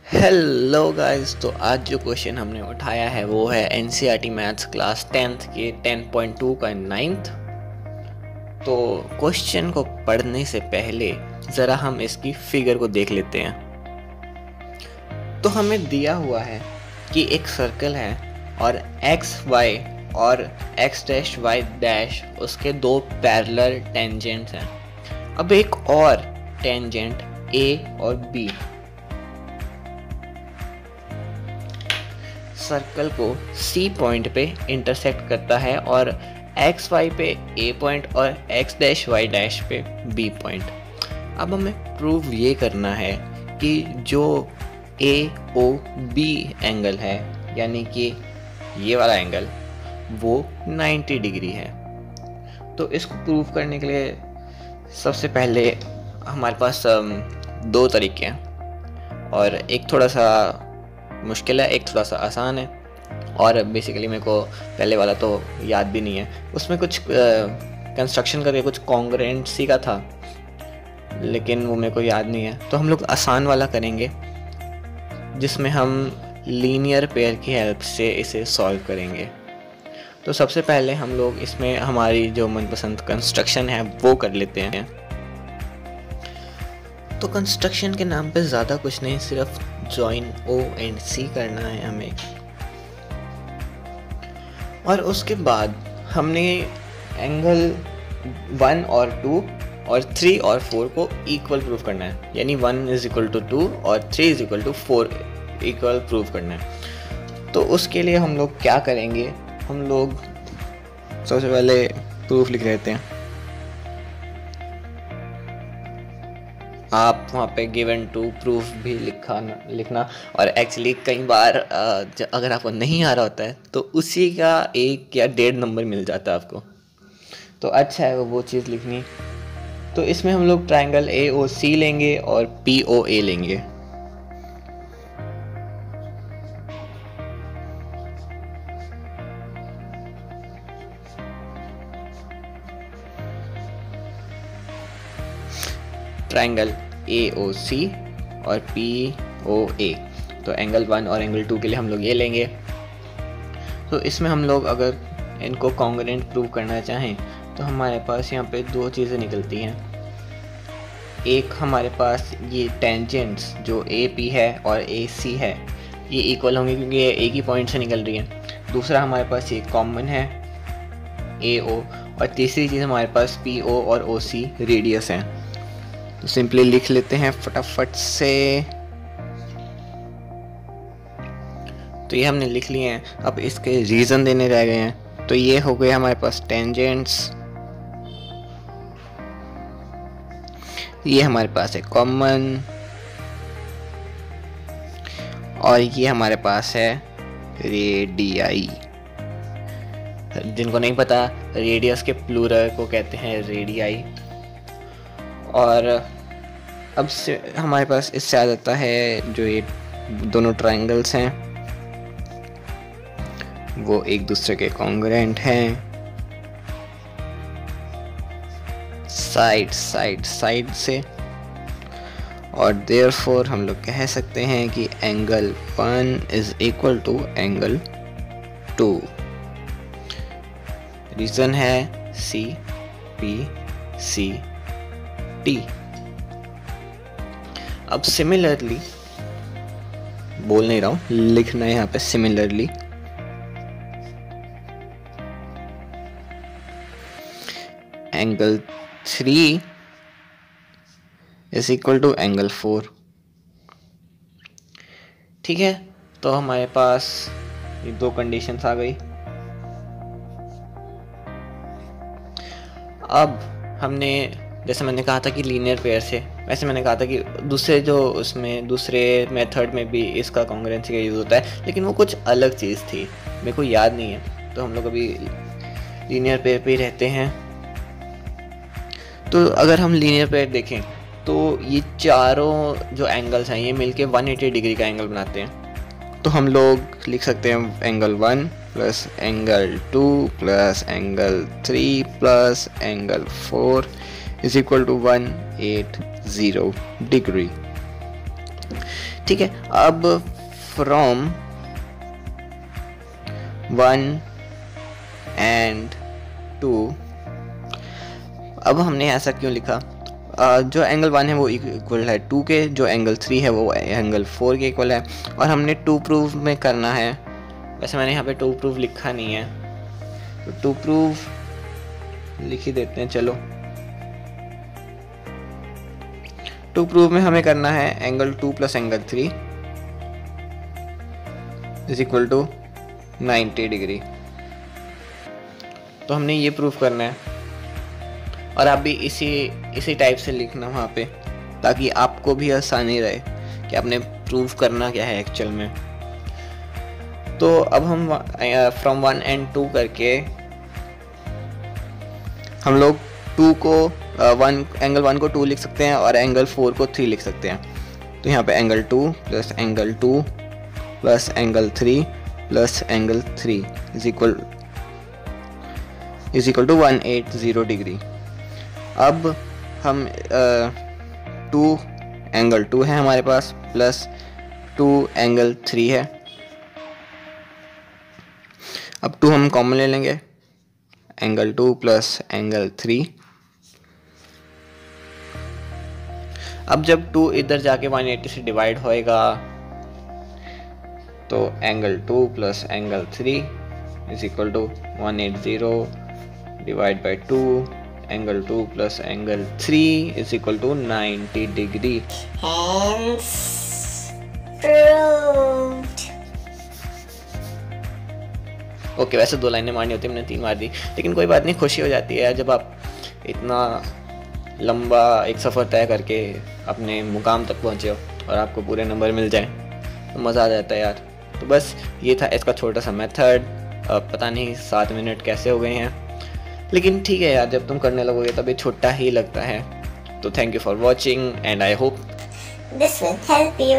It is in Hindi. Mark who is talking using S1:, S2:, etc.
S1: Hello guys. तो आज जो क्वेश्चन हमने उठाया है वो है एनसीईआरटी मैथ्स क्लास 10th के 10.2 का 9th। तो क्वेश्चन को पढ़ने से पहले ज़रा हम इसकी फिगर को देख लेते हैं। तो हमें दिया हुआ है कि एक सर्कल है और एक्स वाई और एक्स डैश वाई डैश उसके दो पैरेलल टेंजेंट्स हैं। अब एक और टेंजेंट ए और बी सर्कल को सी पॉइंट पे इंटरसेक्ट करता है और एक्स वाई पे ए पॉइंट और एक्स डैश वाई डैश पे बी पॉइंट। अब हमें प्रूव ये करना है कि जो ए ओ बी एंगल है यानी कि ये वाला एंगल वो 90 डिग्री है। तो इसको प्रूव करने के लिए सबसे पहले हमारे पास दो तरीके हैं और एक थोड़ा सा मुश्किल है, एक थोड़ा सा आसान है। और बेसिकली मेरे को पहले वाला तो याद भी नहीं है, उसमें कुछ कंस्ट्रक्शन करके कुछ कॉन्ग्रुएंसी का था लेकिन वो मेरे को याद नहीं है। तो हम लोग आसान वाला करेंगे जिसमें हम लीनियर पेयर की हेल्प से इसे सॉल्व करेंगे। तो सबसे पहले हम लोग इसमें हमारी जो मनपसंद कंस्ट्रक्शन है वो कर लेते हैं। तो कंस्ट्रक्शन के नाम पे ज़्यादा कुछ नहीं, सिर्फ जॉइन ओ एंड सी करना है हमें। और उसके बाद हमने एंगल 1 और 2 और 3 और 4 को इक्वल प्रूव करना है, यानी 1 = 2 और 3 = 4 इक्वल प्रूव करना है। तो उसके लिए हम लोग क्या करेंगे, हम लोग सबसे पहले प्रूफ लिख लेते हैं। आप वहाँ पे गिवन टू प्रूफ भी लिखना। और एक्चुअली कई बार अगर आपको नहीं आ रहा होता है तो उसी का 1 या 1.5 नंबर मिल जाता है आपको, तो अच्छा है वो चीज़ लिखनी। तो इसमें हम लोग ट्रायंगल ए ओ सी लेंगे और पी ओ ए लेंगे। ट्रायंगल ए ओ सी और पी ओ ए। तो एंगल 1 और एंगल 2 के लिए हम लोग ये लेंगे। तो इसमें हम लोग अगर इनको कॉन्ग्रुएंट प्रूव करना चाहें तो हमारे पास यहाँ पे दो चीज़ें निकलती हैं। एक हमारे पास ये टेंजेंट्स जो ए पी है और ए सी है ये इक्वल होंगे क्योंकि ये एक ही पॉइंट से निकल रही है। दूसरा हमारे पास ये कॉमन है ए ओ, और तीसरी चीज़ हमारे पास पी ओ और ओ सी रेडियस है। तो सिंपली लिख लेते हैं फटाफट से। तो ये हमने लिख लिए हैं, अब इसके रीज़न देने रह गए हैं। तो ये हो गए हमारे पास टेंजेंट्स, ये हमारे पास है कॉमन, और ये हमारे पास है रेडियाई। जिनको नहीं पता, रेडियस के प्लूरल को कहते हैं रेडियाई। और अब से हमारे पास इससे आ जाता है जो ये दोनों ट्रायंगल्स हैं वो एक दूसरे के कॉन्ग्रुएंट हैं, साइड से। और देयरफॉर हम लोग कह सकते हैं कि एंगल 1 = एंगल 2। रीज़न है सी पी सी टी। अब सिमिलरली बोल नहीं रहा हूँ, लिखना है यहाँ पे सिमिलरली। Angle 3 = angle 4। ठीक है, तो हमारे पास ये दो कंडीशंस आ गई। अब हमने जैसे मैंने कहा था कि लीनियर पेयर से, वैसे मैंने कहा था कि दूसरे मेथड में भी इसका कॉन्ग्रुएंसी का यूज़ होता है, लेकिन वो कुछ अलग चीज़ थी, मेरे को याद नहीं है। तो हम लोग अभी लीनियर पेयर पे ही रहते हैं। तो अगर हम लीनियर पेयर देखें तो ये चारों जो एंगल्स हैं ये मिलके 180 डिग्री का एंगल बनाते हैं। तो हम लोग लिख सकते हैं angle 1 plus angle 2 plus angle 3 plus angle 4 = 180 degree. ठीक है, अब फ्रॉम 1 and 2, अब हमने ऐसा क्यों लिखा? जो एंगल 1 है वो इक्वल है 2 के, जो एंगल 3 है वो एंगल 4 के इक्वल है, और हमने 2 प्रूव में करना है। वैसे मैंने यहाँ पे 2 प्रूव लिखा नहीं है, तो 2 प्रूव लिख ही देते हैं। चलो, 2 प्रूव में हमें करना है angle 2 plus angle 3 is equal to 90 degree. तो हमने ये प्रूव करना है, और आप भी इसी टाइप से लिखना वहाँ पे, ताकि आपको भी आसानी रहे कि आपने प्रूव करना क्या है एक्चुअल में। तो अब हम फ्रॉम 1 and 2 करके हम लोग 2 को एंगल 1 को 2 लिख सकते हैं और एंगल 4 को 3 लिख सकते हैं। तो यहाँ पे angle 2 plus angle 2 plus angle 3 plus angle 3 is equal to 180 degree. अब हम 2 एंगल 2 है हमारे पास, प्लस 2 एंगल 3 है। अब 2 हम कॉमन ले लेंगे, एंगल 2 प्लस एंगल 3। अब जब 2 इधर जाके 180 से डिवाइड होएगा, तो angle 2 plus angle 3 is equal to 180 divide by 2, angle 2 plus angle 3 is equal to 90 degree.
S2: Hence proved.
S1: Okay, वैसे 2 लाइनें मारनी होती, मैंने 3 मार दी, लेकिन कोई बात नहीं, खुशी हो जाती है जब आप इतना लंबा एक सफ़र तय करके अपने मुकाम तक पहुँचे हो और आपको पूरे नंबर मिल जाए, तो मज़ा आ जाता है यार। तो बस ये था इसका छोटा सा मेथड। पता नहीं 7 मिनट कैसे हो गए हैं, लेकिन ठीक है यार, जब तुम करने लगोगे तब ये छोटा ही लगता है। तो thank you for watching and I hope
S2: This will help you.